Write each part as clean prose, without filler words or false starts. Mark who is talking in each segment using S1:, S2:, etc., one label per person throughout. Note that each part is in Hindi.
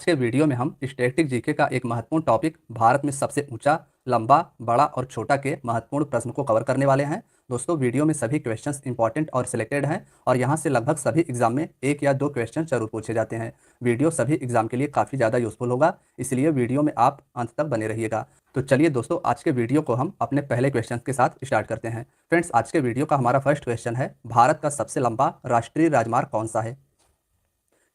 S1: के वीडियो में हम स्टैटिक जीके का एक महत्वपूर्ण टॉपिक भारत में सबसे ऊंचा, लंबा, बड़ा और छोटा के महत्वपूर्ण प्रश्न को कवर करने वाले हैं। दोस्तों वीडियो में सभी क्वेश्चंस इंपॉर्टेंट और सिलेक्टेड हैं और यहाँ से लगभग सभी एग्जाम में एक या दो क्वेश्चन जरूर पूछे जाते हैं। वीडियो सभी एग्जाम के लिए काफ़ी ज़्यादा यूजफुल होगा, इसलिए वीडियो में आप अंत तक बने रहिएगा। तो चलिए दोस्तों, आज के वीडियो को हम अपने पहले क्वेश्चन के साथ स्टार्ट करते हैं। फ्रेंड्स, आज के वीडियो का हमारा फर्स्ट क्वेश्चन है, भारत का सबसे लंबा राष्ट्रीय राजमार्ग कौन सा है।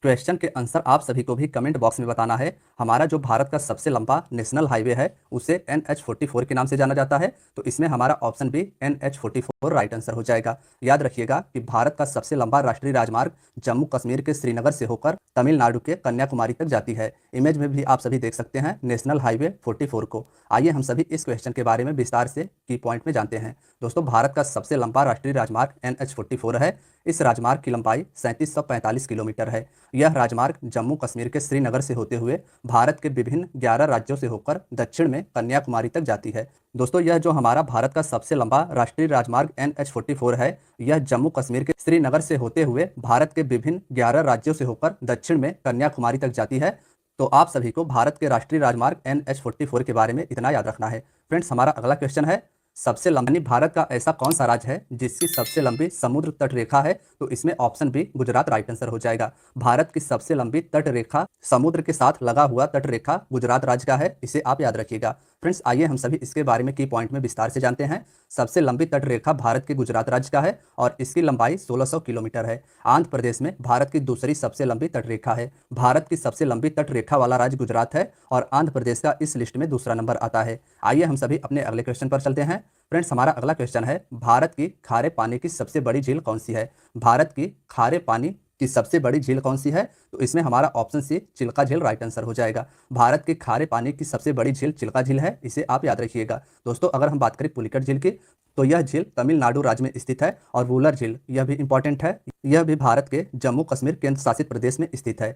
S1: क्वेश्चन के आंसर आप सभी को भी कमेंट बॉक्स में बताना है। हमारा जो भारत का सबसे लंबा नेशनल हाईवे है उसे NH44 के नाम से जाना जाता है, तो इसमें हमारा ऑप्शन भी NH44 राइट आंसर हो जाएगा। याद रखिएगा कि भारत का सबसे लंबा राष्ट्रीय राजमार्ग जम्मू कश्मीर के श्रीनगर से होकर तमिलनाडु के कन्याकुमारी तक जाती है। इमेज में भी आप सभी देख सकते हैं नेशनल हाईवे 44 को। आइए हम सभी इस क्वेश्चन के बारे में विस्तार से की पॉइंट में जानते हैं। दोस्तों, भारत का सबसे लंबा राष्ट्रीय राजमार्ग NH44 है। इस राजमार्ग की लंबाई 3745 किलोमीटर है। यह राजमार्ग जम्मू कश्मीर के श्रीनगर से होते हुए भारत के विभिन्न 11 राज्यों से होकर दक्षिण में कन्याकुमारी तक जाती है। दोस्तों, यह जो हमारा भारत का सबसे लंबा राष्ट्रीय राजमार्ग NH44 है, यह जम्मू कश्मीर के श्रीनगर से होते हुए भारत के विभिन्न 11 राज्यों से होकर दक्षिण में कन्याकुमारी तक जाती है। तो आप सभी को भारत के राष्ट्रीय राजमार्ग NH44 के बारे में इतना याद रखना है। फ्रेंड्स, हमारा अगला क्वेश्चन है, सबसे लंबी भारत का ऐसा कौन सा राज्य है जिसकी सबसे लंबी समुद्र तट रेखा है, तो इसमें option B Gujarat right answer हो जाएगा। भारत की सबसे लंबी तट रेखा समुद्र के साथ लगा हुआ तट रेखा गुजरात राज्य का है, इसे आप याद रखिएगा। फ्रेंड्स, आइए हम सभी इसके बारे में की पॉइंट में विस्तार से जानते हैं। सबसे लंबी तट रेखा भारत के गुजरात राज्य का है और इसकी लंबाई 1600 किलोमीटर है। आंध्र प्रदेश में भारत की दूसरी सबसे लंबी तट रेखा है। भारत की सबसे लंबी तट रेखा वाला राज्य गुजरात है और आंध्र प्रदेश का इस लिस्ट में दूसरा नंबर आता है। आइए हम सभी अपने अगले क्वेश्चन पर चलते हैं। फ्रेंड्स, हमारा अगला क्वेश्चन है, भारत की खारे पानी की सबसे बड़ी झील कौन सी है। भारत की खारे पानी की सबसे बड़ी झील कौन सी है, तो इसमें हमारा ऑप्शन सी चिल्का झील राइट आंसर हो जाएगा। भारत के खारे पानी की सबसे बड़ी झील चिल्का झील है, इसे आप याद रखिएगा। दोस्तों, अगर हम बात करें पुलिकट झील की, तो यह झील तमिलनाडु राज्य में स्थित है और वूलर झील यह भी इंपॉर्टेंट है, यह भी भारत के जम्मू कश्मीर केंद्र शासित प्रदेश में स्थित है।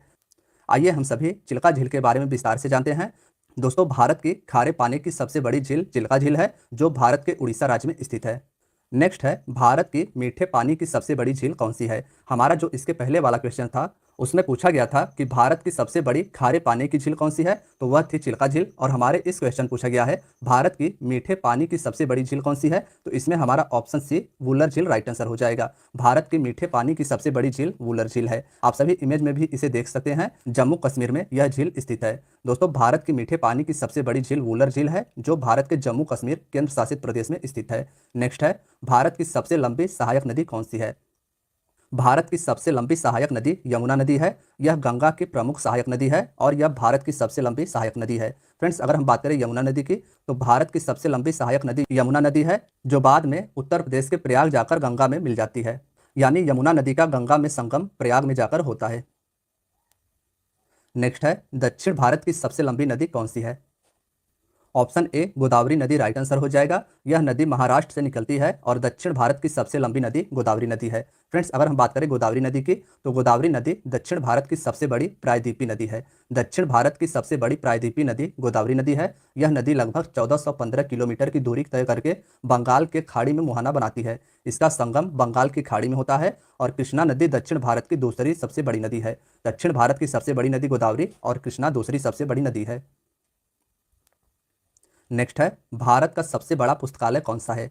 S1: आइए हम सभी चिल्का झील के बारे में विस्तार से जानते हैं। दोस्तों, भारत की खारे पानी की सबसे बड़ी झील चिल्का झील है जो भारत के उड़ीसा राज्य में स्थित है। नेक्स्ट है, भारत की मीठे पानी की सबसे बड़ी झील कौन सी है। हमारा जो इसके पहले वाला क्वेश्चन था उसमें पूछा गया था कि भारत की सबसे बड़ी खारे पानी की झील कौन सी है, तो वह थी चिल्का झील। और हमारे इस क्वेश्चन पूछा गया है भारत की मीठे पानी की सबसे बड़ी झील कौन सी है, तो इसमें हमारा ऑप्शन सी वूलर झील राइट आंसर हो जाएगा। भारत की मीठे पानी की सबसे बड़ी झील वूलर झील है। आप सभी इमेज में भी इसे देख सकते हैं, जम्मू कश्मीर में यह झील स्थित है। दोस्तों, भारत की मीठे पानी की सबसे बड़ी झील वूलर झील है जो भारत के जम्मू कश्मीर केंद्र शासित प्रदेश में स्थित है। नेक्स्ट है, भारत की सबसे लंबी सहायक नदी कौन सी है। भारत की सबसे लंबी सहायक नदी यमुना नदी है। यह गंगा की प्रमुख सहायक नदी है और यह भारत की सबसे लंबी सहायक नदी है। फ्रेंड्स, अगर हम बात करें यमुना नदी की, तो भारत की सबसे लंबी सहायक नदी यमुना नदी है जो बाद में उत्तर प्रदेश के प्रयाग जाकर गंगा में मिल जाती है। यानी यमुना नदी का गंगा में संगम प्रयाग में जाकर होता है। नेक्स्ट है, दक्षिण भारत की सबसे लंबी नदी कौन सी है। ऑप्शन ए गोदावरी नदी राइट आंसर हो जाएगा। यह नदी महाराष्ट्र से निकलती है और दक्षिण भारत की सबसे लंबी नदी गोदावरी नदी है। फ्रेंड्स, अगर हम बात करें गोदावरी नदी की, तो गोदावरी नदी दक्षिण भारत की सबसे बड़ी प्रायद्वीपीय नदी है। दक्षिण भारत की सबसे बड़ी प्रायद्वीपीय नदी गोदावरी नदी है। यह नदी लगभग 1415 किलोमीटर की दूरी तय करके बंगाल के खाड़ी में मुहाना बनाती है। इसका संगम बंगाल की खाड़ी में होता है और कृष्णा नदी दक्षिण भारत की दूसरी सबसे बड़ी नदी है। दक्षिण भारत की सबसे बड़ी नदी गोदावरी और कृष्णा दूसरी सबसे बड़ी नदी है। नेक्स्ट है, भारत का सबसे बड़ा पुस्तकालय कौन सा है।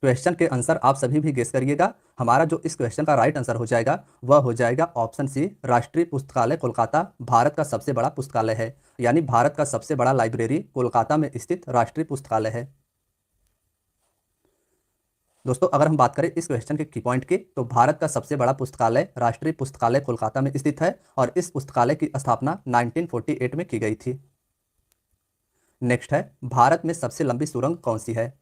S1: क्वेश्चन के आंसर आप सभी भी गेस करिएगा। हमारा जो इस क्वेश्चन का राइट आंसर हो जाएगा वह हो जाएगा ऑप्शन सी राष्ट्रीय पुस्तकालय कोलकाता भारत का सबसे बड़ा पुस्तकालय है। यानी भारत का सबसे बड़ा लाइब्रेरी कोलकाता में स्थित राष्ट्रीय पुस्तकालय है। दोस्तों, अगर हम बात करें इस क्वेश्चन के की पॉइंट की, तो भारत का सबसे बड़ा पुस्तकालय राष्ट्रीय पुस्तकालय कोलकाता में स्थित है और इस पुस्तकालय की स्थापना 1948 में की गई थी। नेक्स्ट है, भारत में सबसे लंबी सुरंग कौन सी है।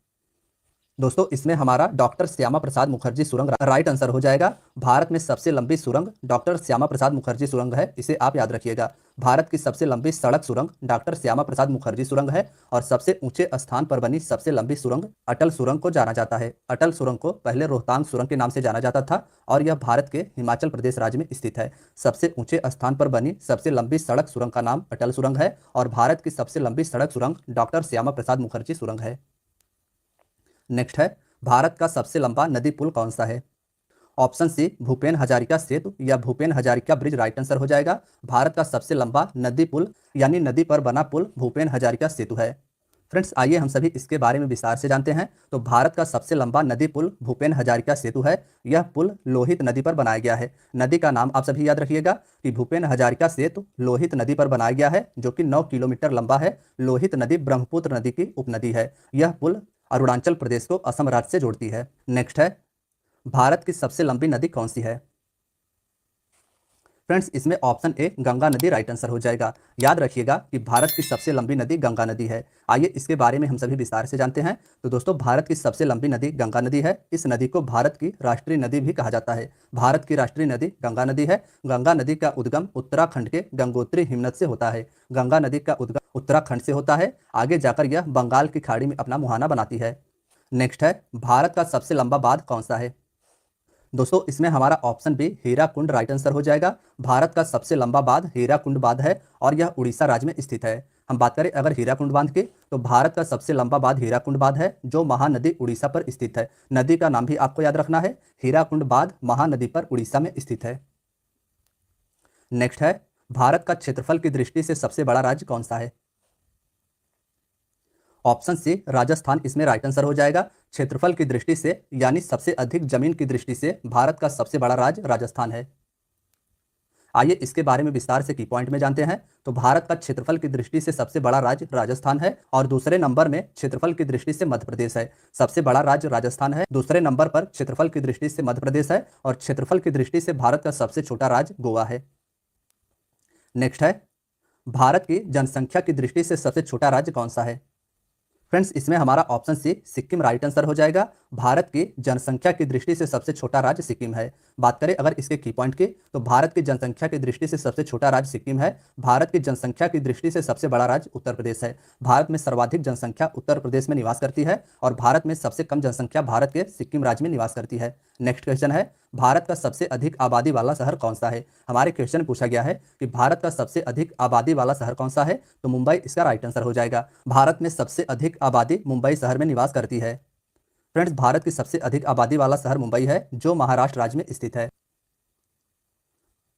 S1: दोस्तों, इसमें हमारा डॉक्टर श्यामा प्रसाद मुखर्जी सुरंग राइट आंसर हो जाएगा। भारत में सबसे लंबी सुरंग डॉक्टर श्यामा प्रसाद मुखर्जी सुरंग है, इसे आप याद रखिएगा। भारत की सबसे लंबी सड़क सुरंग डॉक्टर श्यामा प्रसाद मुखर्जी सुरंग है और सबसे ऊंचे स्थान पर बनी सबसे लंबी सुरंग अटल सुरंग को जाना जाता है। अटल सुरंग को पहले रोहतांग सुरंग के नाम से जाना जाता था और यह भारत के हिमाचल प्रदेश राज्य में स्थित है। सबसे ऊंचे स्थान पर बनी सबसे लंबी सड़क सुरंग का नाम अटल सुरंग है और भारत की सबसे लंबी सड़क सुरंग डॉक्टर श्यामा प्रसाद मुखर्जी सुरंग है। नेक्स्ट है, भारत का सबसे लंबा नदी पुल कौन सा है। ऑप्शन सी भूपेन हजारिका सेतु या Bhupen Hazarika bridge right answer हो जाएगा। भारत का सबसे लंबा नदी पुल यानी नदी पर बना पुल भूपेन हजारिका सेतु है। फ्रेंड्स आइए हम सभी इसके बारे में विस्तार से जानते हैं। तो भारत का सबसे लंबा नदी पुल भूपेन हजारिका सेतु है। यह पुल लोहित नदी पर बनाया गया है। नदी का नाम आप सभी याद रखिएगा कि भूपेन हजारिका सेतु लोहित नदी पर बनाया गया है, जो कि 9 किलोमीटर लंबा है। लोहित नदी ब्रह्मपुत्र नदी की उपनदी है। यह पुल अरुणाचल प्रदेश को असम राज्य से जोड़ती है। नेक्स्ट है, भारत की सबसे लंबी नदी कौन सी है? फ्रेंड्स इसमें ऑप्शन ए गंगा नदी राइट आंसर हो जाएगा। याद रखिएगा कि भारत की सबसे लंबी नदी गंगा नदी है। आइए इसके बारे में हम सभी विस्तार से जानते हैं। तो दोस्तों भारत की सबसे लंबी नदी गंगा नदी है। इस नदी को भारत की राष्ट्रीय नदी भी कहा जाता है। भारत की राष्ट्रीय नदी गंगा नदी है। गंगा नदी का उद्गम उत्तराखंड के गंगोत्री हिमनद से होता है। गंगा नदी का उद्गम उत्तराखंड से होता है। आगे जाकर यह बंगाल की खाड़ी में अपना मुहाना बनाती है। नेक्स्ट है, भारत का सबसे लंबा बांध कौन सा है? दोस्तों इसमें हमारा option B Hirakud right answer हो जाएगा। भारत का सबसे लंबा बांध हीराकुंड बांध है और यह उड़ीसा राज्य में स्थित है। हम बात करें अगर हीराकुंड बांध की, तो भारत का सबसे लंबा बांध हीराकुंड बांध है, जो महानदी उड़ीसा पर स्थित है। नदी का नाम भी आपको याद रखना है, हीराकुंड बांध महानदी पर उड़ीसा में स्थित है। नेक्स्ट है, भारत का क्षेत्रफल की दृष्टि से सबसे बड़ा राज्य कौन सा है? ऑप्शन सी राजस्थान इसमें राइट आंसर हो जाएगा। क्षेत्रफल की दृष्टि से यानी सबसे अधिक जमीन की दृष्टि से भारत का सबसे बड़ा राज्य राजस्थान है। आइए इसके बारे में विस्तार से की पॉइंट में जानते हैं। तो भारत का क्षेत्रफल की दृष्टि से सबसे बड़ा राज्य राजस्थान है और दूसरे नंबर में क्षेत्रफल की दृष्टि से मध्य प्रदेश है। सबसे बड़ा राज्य राजस्थान है, दूसरे नंबर पर क्षेत्रफल की दृष्टि से मध्य प्रदेश है और क्षेत्रफल की दृष्टि से भारत का सबसे छोटा राज्य गोवा है। नेक्स्ट है, भारत की जनसंख्या की दृष्टि से सबसे छोटा राज्य कौन सा है? फ्रेंड्स इसमें हमारा option C Sikkim right answer हो जाएगा। भारत की जनसंख्या की दृष्टि से सबसे छोटा राज्य सिक्किम है। बात करें अगर इसके की पॉइंट की, तो भारत की जनसंख्या की दृष्टि से सबसे छोटा राज्य सिक्किम है। भारत की जनसंख्या की दृष्टि से सबसे बड़ा राज्य उत्तर प्रदेश है। भारत में सर्वाधिक जनसंख्या उत्तर प्रदेश में निवास करती है और भारत में सबसे कम जनसंख्या भारत के सिक्किम राज्य में निवास करती है। नेक्स्ट क्वेश्चन है, भारत का सबसे अधिक आबादी वाला शहर कौन सा है? हमारे क्वेश्चन में पूछा गया है कि भारत का सबसे अधिक आबादी वाला शहर कौन सा है, तो मुंबई इसका राइट आंसर हो जाएगा। भारत में सबसे अधिक आबादी मुंबई शहर में निवास करती है। फ्रेंड्स भारत की सबसे अधिक आबादी वाला शहर मुंबई है, जो महाराष्ट्र राज्य में स्थित है।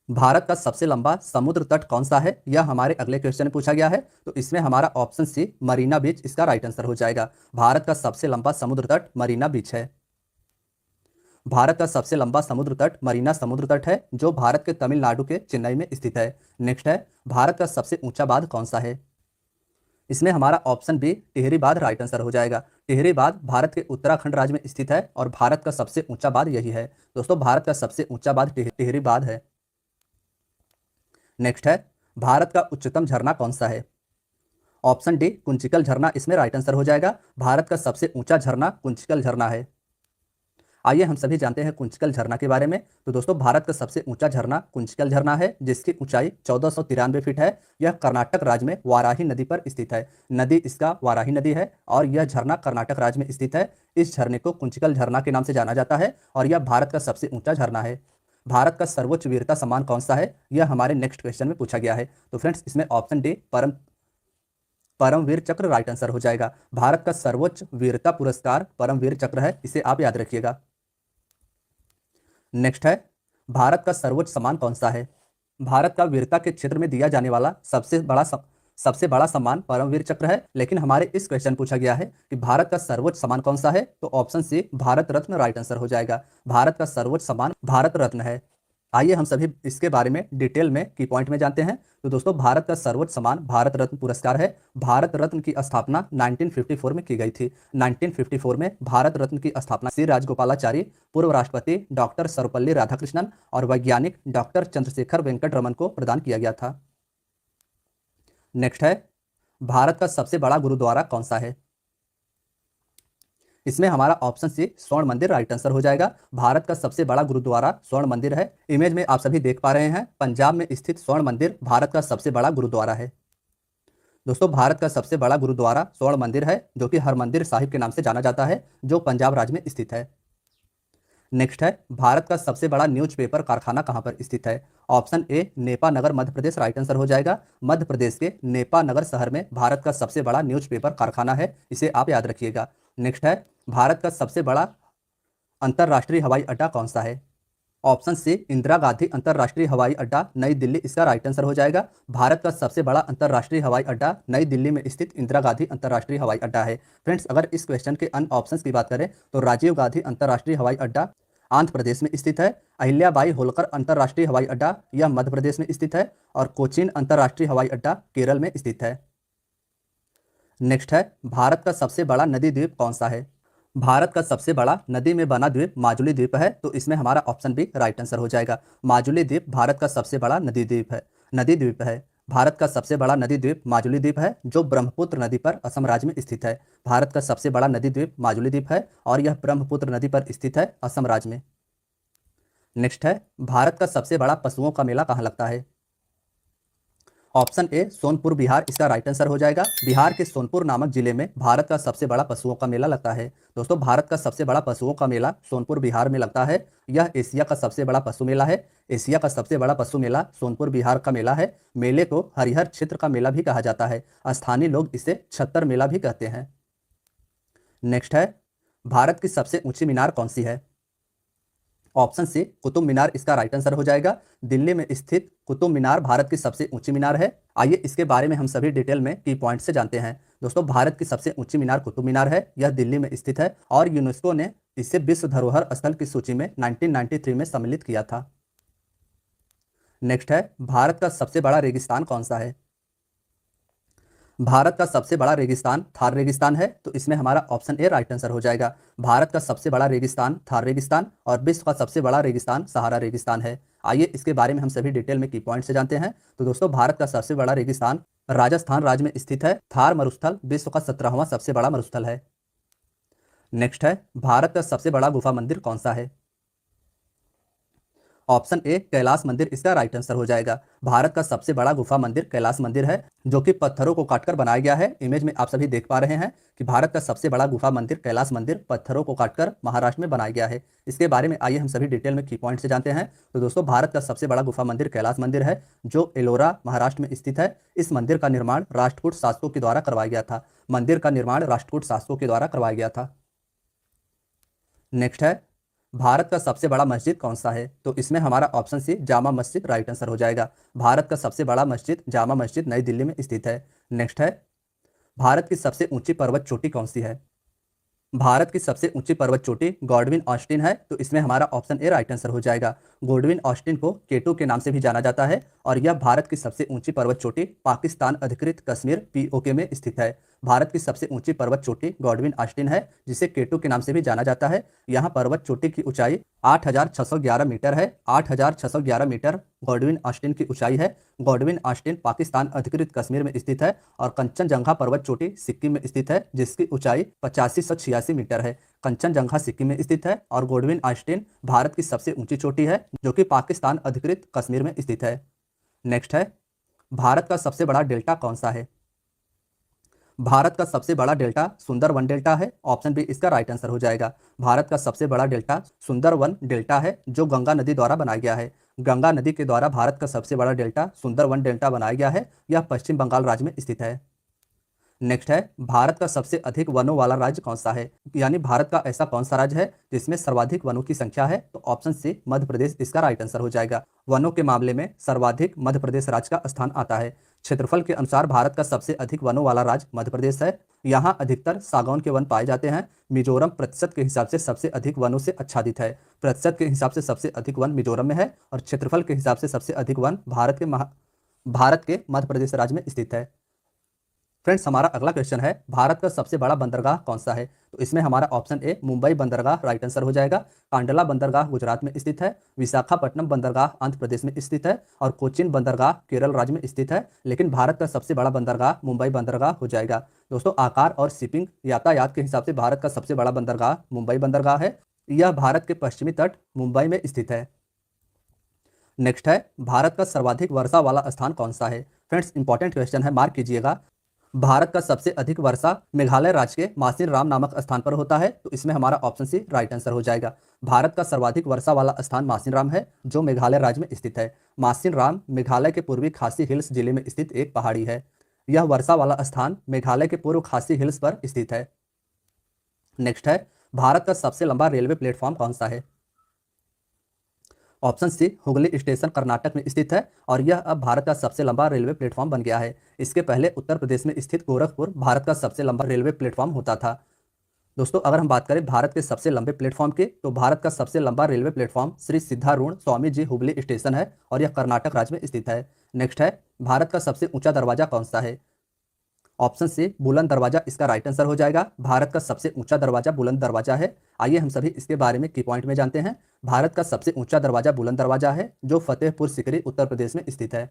S1: भारत का सबसे लंबा समुद्र तट कौन सा है, यह हमारे अगले क्वेश्चन में पूछा गया है। तो इसमें हमारा ऑप्शन सी मरीना बीच इसका राइट आंसर हो जाएगा। भारत का सबसे लंबा समुद्र तट मरीना बीच है। भारत का सबसे लंबा समुद्र तट मरीना समुद्र तट है, जो भारत के तमिलनाडु के चेन्नई में स्थित है। नेक्स्ट है, भारत का सबसे ऊंचा बांध कौन सा है? इसमें हमारा ऑप्शन बी टिहरी बांध राइट आंसर हो जाएगा। टिहरी बांध भारत के उत्तराखंड राज्य में स्थित है और भारत का सबसे ऊंचा बांध यही है। दोस्तों भारत का सबसे ऊंचा बांध टिहरी बांध है। नेक्स्ट है, भारत का उच्चतम झरना कौन सा है? ऑप्शन डी कुंचिकल झरना इसमें राइट आंसर हो जाएगा। भारत का सबसे ऊंचा झरना कुंचिकल झरना है। आइए हम सभी जानते हैं कुंचिकल झरना के बारे में। तो दोस्तों भारत का सबसे ऊंचा झरना कुंचिकल झरना है, जिसकी ऊंचाई 1493 फीट है। यह कर्नाटक राज्य में वाराही नदी पर स्थित है। नदी इसका वाराही नदी है और यह झरना कर्नाटक राज्य में स्थित है। इस झरने को कुंचिकल झरना के नाम से जाना जाता है और यह भारत का सबसे ऊंचा झरना है। भारत का सर्वोच्च वीरता सम्मान कौन सा है, यह हमारे नेक्स्ट क्वेश्चन में पूछा गया है। तो फ्रेंड्स इसमें ऑप्शन डी परमवीर चक्र राइट आंसर हो जाएगा। भारत का सर्वोच्च वीरता पुरस्कार परमवीर चक्र है, इसे आप याद रखिएगा। नेक्स्ट है, भारत का सर्वोच्च सम्मान कौन सा है? भारत का वीरता के क्षेत्र में दिया जाने वाला सबसे बड़ा सम्मान परमवीर चक्र है, लेकिन हमारे इस क्वेश्चन पूछा गया है कि भारत का सर्वोच्च सम्मान कौन सा है, तो option C Bharat Ratna right answer हो जाएगा। भारत का सर्वोच्च सम्मान भारत रत्न है। आइए हम सभी इसके बारे में डिटेल में की पॉइंट में जानते हैं। तो दोस्तों भारत का सर्वोच्च सम्मान भारत रत्न पुरस्कार है। भारत रत्न की स्थापना 1954 में की गई थी। 1954 में भारत रत्न की स्थापना श्री राजगोपालाचारी, पूर्व राष्ट्रपति डॉक्टर सर्वपल्ली राधाकृष्णन और वैज्ञानिक डॉक्टर चंद्रशेखर वेंकट रमन को प्रदान किया गया था। नेक्स्ट है, भारत का सबसे बड़ा गुरुद्वारा कौन सा है? इसमें हमारा ऑप्शन सी स्वर्ण मंदिर राइट आंसर हो जाएगा। भारत का सबसे बड़ा गुरुद्वारा स्वर्ण मंदिर है। इमेज में आप सभी देख पा रहे हैं, पंजाब में स्थित स्वर्ण मंदिर भारत का सबसे बड़ा गुरुद्वारा है। दोस्तों भारत का सबसे बड़ा गुरुद्वारा स्वर्ण मंदिर है, जो कि हरमंदिर साहिब के नाम से जाना जाता है, जो पंजाब राज्य में स्थित है। नेक्स्ट है, भारत का सबसे बड़ा न्यूज़पेपर कारखाना कहां पर स्थित है? Option A Nipah Nagar Madhya Pradesh right answer हो जाएगा। मध्य प्रदेश के नेपा नगर शहर में भारत का सबसे बड़ा न्यूज़पेपर कारखाना है, इसे आप याद रखिएगा। नेक्स्ट है, भारत का सबसे बड़ा अंतर्राष्ट्रीय हवाई अड्डा कौन सा है? ऑप्शन सी इंदिरा गांधी अंतर्राष्ट्रीय हवाई अड्डा नई दिल्ली इसका राइट आंसर हो जाएगा। भारत का सबसे बड़ा अंतर्राष्ट्रीय हवाई अड्डा नई दिल्ली में स्थित इंदिरा गांधी अंतर्राष्ट्रीय हवाई अड्डा है। फ्रेंड्स, अगर इस क्वेश्चन के अन्य ऑप्शंस की बात करें तो राजीव गांधी अंतर्राष्ट्रीय हवाई अड्डा आंध्र प्रदेश में स्थित है, अहिल्याबाई होलकर अंतर्राष्ट्रीय हवाई अड्डा यह मध्य प्रदेश में स्थित है, और कोचीन अंतर्राष्ट्रीय हवाई अड्डा केरल में स्थित है। नेक्स्ट है, भारत का सबसे बड़ा नदी द्वीप कौन सा है? भारत का सबसे बड़ा नदी में बना द्वीप माजुली द्वीप है, तो इसमें हमारा ऑप्शन बी राइट आंसर हो जाएगा। माजुली द्वीप भारत का सबसे बड़ा नदी द्वीप है। भारत का सबसे बड़ा नदी द्वीप माजुली द्वीप है, जो ब्रह्मपुत्र नदी पर असम राज्य में स्थित है। भारत का सबसे बड़ा नदी द्वीप माजुली द्वीप है और यह ब्रह्मपुत्र नदी पर स्थित है असम राज्य में। नेक्स्ट है, भारत का सबसे बड़ा पशुओं का मेला कहाँ लगता है? ऑप्शन ए सोनपुर बिहार इसका राइट आंसर हो जाएगा। बिहार के सोनपुर नामक जिले में भारत का सबसे बड़ा पशुओं का मेला लगता है। दोस्तों, भारत का सबसे बड़ा पशुओं का मेला सोनपुर बिहार में लगता है। यह एशिया का सबसे बड़ा पशु मेला है। एशिया का सबसे बड़ा पशु मेला सोनपुर बिहार का मेला है। मेले को हरिहर क्षेत्र का मेला भी कहा जाता है। स्थानीय लोग इसे छत्तर मेला भी कहते हैं। नेक्स्ट है, भारत की सबसे ऊंची मीनार कौन सी है? ऑप्शन सी कुतुब मीनार इसका राइट आंसर हो जाएगा। दिल्ली में स्थित कुतुब मीनार भारत की सबसे ऊंची मीनार है। आइए इसके बारे में हम सभी डिटेल में की पॉइंट से जानते हैं। दोस्तों, भारत की सबसे ऊंची मीनार कुतुब मीनार है। यह दिल्ली में स्थित है और यूनेस्को ने इसे विश्व धरोहर स्थल की सूची में 1993 में सम्मिलित किया था। नेक्स्ट है, भारत का सबसे बड़ा रेगिस्तान कौन सा है? भारत का सबसे बड़ा रेगिस्तान थार रेगिस्तान है, तो इसमें हमारा ऑप्शन ए राइट आंसर हो जाएगा। भारत का सबसे बड़ा रेगिस्तान थार रेगिस्तान और विश्व का सबसे बड़ा रेगिस्तान सहारा रेगिस्तान है। आइए इसके बारे में हम सभी डिटेल में की पॉइंट से जानते हैं। तो दोस्तों, भारत का सबसे बड़ा रेगिस्तान राजस्थान राज्य में स्थित है। थार मरुस्थल विश्व का 17वां सबसे बड़ा मरुस्थल है। नेक्स्ट है, भारत का सबसे बड़ा गुफा मंदिर कौन सा है? ऑप्शन ए कैलाश मंदिर इसका राइट आंसर हो जाएगा। भारत का सबसे बड़ा गुफा मंदिर कैलाश मंदिर है, जो कि पत्थरों को काटकर बनाया गया है। इमेज में आप सभी देख पा रहे हैं कि भारत का सबसे बड़ा गुफा मंदिर कैलाश मंदिर पत्थरों को काटकर महाराष्ट्र में बनाया गया है। इसके बारे में आइए हम सभी डिटेल में की पॉइंट से जानते हैं। तो दोस्तों, भारत का सबसे बड़ा गुफा मंदिर कैलाश मंदिर है, जो एलोरा महाराष्ट्र में स्थित है। इस मंदिर का निर्माण राष्ट्रकूट शासकों के द्वारा करवाया गया था। मंदिर का निर्माण राष्ट्रकूट शासकों के द्वारा करवाया गया था। नेक्स्ट है, भारत का सबसे बड़ा मस्जिद कौन सा है? तो इसमें हमारा ऑप्शन सी जामा मस्जिद राइट आंसर हो जाएगा। भारत का सबसे बड़ा मस्जिद जामा मस्जिद नई दिल्ली में स्थित है। नेक्स्ट है, भारत की सबसे ऊंची पर्वत चोटी कौन सी है? भारत की सबसे ऊंची पर्वत चोटी गॉडविन ऑस्टिन है, तो इसमें हमारा ऑप्शन ए राइट आंसर हो जाएगा। गॉडविन ऑस्टिन को केटू के नाम से भी जाना जाता है और यह भारत की सबसे ऊंची पर्वत चोटी पाकिस्तान अधिकृत कश्मीर पीओके में स्थित है। भारत की सबसे ऊंची पर्वत चोटी गॉडविन ऑस्टिन है, जिसे केटू के नाम से भी जाना जाता है। यहाँ पर्वत चोटी की ऊंचाई 8,611 मीटर है। 8,611 मीटर गॉडविन ऑस्टिन की ऊंचाई है। गॉडविन ऑस्टिन पाकिस्तान अधिकृत कश्मीर में स्थित है और कंचनजंगा पर्वत चोटी सिक्किम में स्थित है, जिसकी ऊंचाई 8586 मीटर है। कंचनजंगा सिक्किम में स्थित है और गॉडविन ऑस्टिन भारत की सबसे ऊंची चोटी है, जो कि पाकिस्तान अधिकृत कश्मीर में स्थित है। नेक्स्ट है, भारत का सबसे बड़ा डेल्टा कौन सा है? भारत का सबसे बड़ा डेल्टा सुंदरवन डेल्टा है। ऑप्शन बी इसका राइट आंसर हो जाएगा। भारत का सबसे बड़ा डेल्टा सुंदरवन डेल्टा है, जो गंगा नदी द्वारा बनाया गया है। गंगा नदी के द्वारा भारत का सबसे बड़ा डेल्टा सुंदरवन डेल्टा बनाया गया है। यह पश्चिम बंगाल राज्य में स्थित है। नेक्स्ट है, भारत का सबसे अधिक वनों वाला राज्य कौन सा है? यानी भारत का ऐसा कौन सा राज्य है जिसमें सर्वाधिक वनों की संख्या है? तो ऑप्शन सी मध्य प्रदेश इसका राइट आंसर हो जाएगा। वनों के मामले में सर्वाधिक मध्य प्रदेश राज्य का स्थान आता है। क्षेत्रफल के अनुसार भारत का सबसे अधिक वनों वाला राज्य मध्य प्रदेश है। यहाँ अधिकतर सागौन के वन पाए जाते हैं। मिजोरम प्रतिशत के हिसाब से सबसे अधिक वनों से आच्छादित है। प्रतिशत के हिसाब से सबसे अधिक वन मिजोरम में है और क्षेत्रफल के हिसाब से सबसे अधिक वन भारत के मध्य प्रदेश राज्य में स्थित है। फ्रेंड्स, हमारा अगला क्वेश्चन है, भारत का सबसे बड़ा बंदरगाह कौन सा है? तो इसमें हमारा ऑप्शन ए मुंबई बंदरगाह राइट आंसर हो जाएगा। कांडला बंदरगाह गुजरात में स्थित है। विशाखापट्टनम बंदरगाह आंध्र प्रदेश में स्थित है और कोचीन बंदरगाह केरल राज्य में स्थित है। लेकिन भारत का सबसे बड़ा बंदरगाह मुंबई बंदरगाह हो जाएगा। दोस्तों, आकार और शिपिंग यातायात के हिसाब से भारत का सबसे बड़ा बंदरगाह मुंबई बंदरगाह है। यह भारत के पश्चिमी तट मुंबई में स्थित है। नेक्स्ट है, भारत का सर्वाधिक वर्षा वाला स्थान कौन सा है? फ्रेंड्स, इंपॉर्टेंट क्वेश्चन है, मार्क कीजिएगा। भारत का सबसे अधिक वर्षा मेघालय राज्य के मासिन राम नामक स्थान पर होता है, तो इसमें हमारा ऑप्शन सी राइट आंसर हो जाएगा। भारत का सर्वाधिक वर्षा वाला स्थान मासिन राम है, जो मेघालय राज्य में स्थित है। मासिन राम मेघालय के पूर्वी खासी हिल्स जिले में स्थित एक पहाड़ी है। यह वर्षा वाला स्थान मेघालय के पूर्व खासी हिल्स पर स्थित है। नेक्स्ट है, भारत का सबसे लंबा रेलवे प्लेटफॉर्म कौन सा है? Option C, Hooghly station Karnataka में स्थित है और यह अब भारत का सबसे लंबा रेलवे प्लेटफॉर्म बन गया है। इसके पहले उत्तर प्रदेश में स्थित गोरखपुर भारत का सबसे लंबा रेलवे प्लेटफॉर्म होता था। दोस्तों, अगर हम बात करें भारत के सबसे लंबे प्लेटफॉर्म की, तो भारत का सबसे लंबा railway platform Shri Siddharudha Swami ji Hooghly station है और यह कर्नाटक राज्य में स्थित है। नेक्स्ट है, भारत का सबसे ऊंचा दरवाजा कौन सा है? ऑप्शन सी, बुलंद दरवाजा इसका राइट आंसर हो जाएगा। भारत का सबसे ऊंचा दरवाजा बुलंद दरवाजा है। आइए हम सभी इसके बारे में की पॉइंट में जानते हैं। भारत का सबसे ऊंचा दरवाजा बुलंद दरवाजा है जो फतेहपुर सीकरी उत्तर प्रदेश में स्थित है।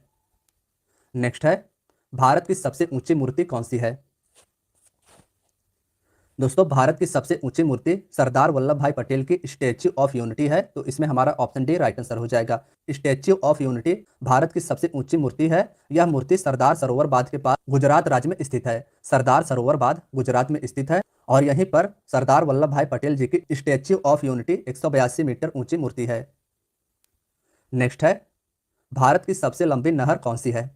S1: नेक्स्ट है, भारत की सबसे ऊंची मूर्ति कौन सी है? दोस्तों, भारत की सबसे ऊंची मूर्ति सरदार वल्लभ भाई पटेल की स्टैच्यू ऑफ यूनिटी है, तो इसमें हमारा ऑप्शन डी राइट आंसर हो जाएगा। स्टैच्यू ऑफ यूनिटी भारत की सबसे ऊंची मूर्ति है। यह मूर्ति सरदार सरोवर बांध के पास गुजरात राज्य में स्थित है। सरदार सरोवर बांध गुजरात में स्थित है और यहीं पर सरदार वल्लभ भाई पटेल जी की स्टैच्यू ऑफ यूनिटी 182 मीटर ऊंची मूर्ति है। नेक्स्ट है, भारत की सबसे लंबी नहर कौन सी है?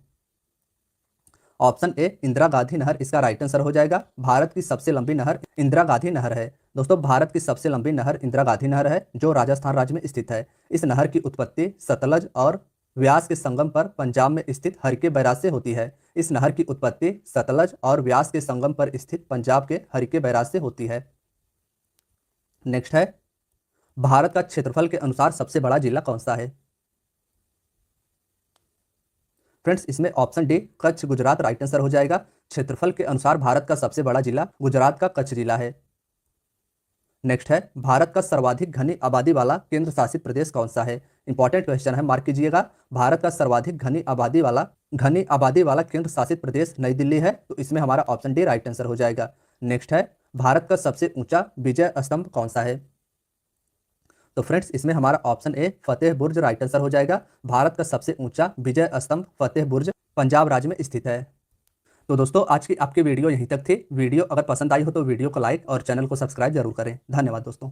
S1: ऑप्शन ए, इंदिरा गांधी नहर इसका राइट आंसर हो जाएगा। भारत की सबसे लंबी नहर इंदिरा गांधी नहर है। दोस्तों, भारत की सबसे लंबी नहर इंदिरा गांधी नहर है जो राजस्थान राज्य में स्थित है। इस नहर की उत्पत्ति सतलज और व्यास के संगम पर पंजाब में स्थित हरिके बैराज से होती है। इस नहर की उत्पत्ति सतलज और व्यास के संगम पर स्थित पंजाब के हरिके बैराज से होती है। नेक्स्ट है, भारत का क्षेत्रफल के अनुसार सबसे बड़ा जिला कौन सा है? फ्रेंड्स, इसमें option D Kutch Gujarat right answer हो जाएगा। क्षेत्रफल के अनुसार भारत का सबसे बड़ा जिला गुजरात का कच्छ जिला है। नेक्स्ट है, भारत का सर्वाधिक घनी आबादी वाला केंद्र शासित प्रदेश कौन सा है? इंपॉर्टेंट क्वेश्चन है, मार्क कीजिएगा। भारत का सर्वाधिक घनी आबादी वाला केंद्र शासित प्रदेश नई दिल्ली है, तो इसमें हमारा ऑप्शन डी राइट आंसर हो जाएगा। नेक्स्ट है, भारत का सबसे ऊंचा विजय स्तंभ कौन सा है? तो फ्रेंड्स, इसमें हमारा option A Fateh Burj right answer हो जाएगा। भारत का सबसे ऊंचा विजय स्तंभ फतेह बुर्ज पंजाब राज्य में स्थित है। तो दोस्तों, आज की आपकी वीडियो यहीं तक थी। वीडियो अगर पसंद आई हो तो वीडियो को लाइक और चैनल को सब्सक्राइब जरूर करें। धन्यवाद दोस्तों।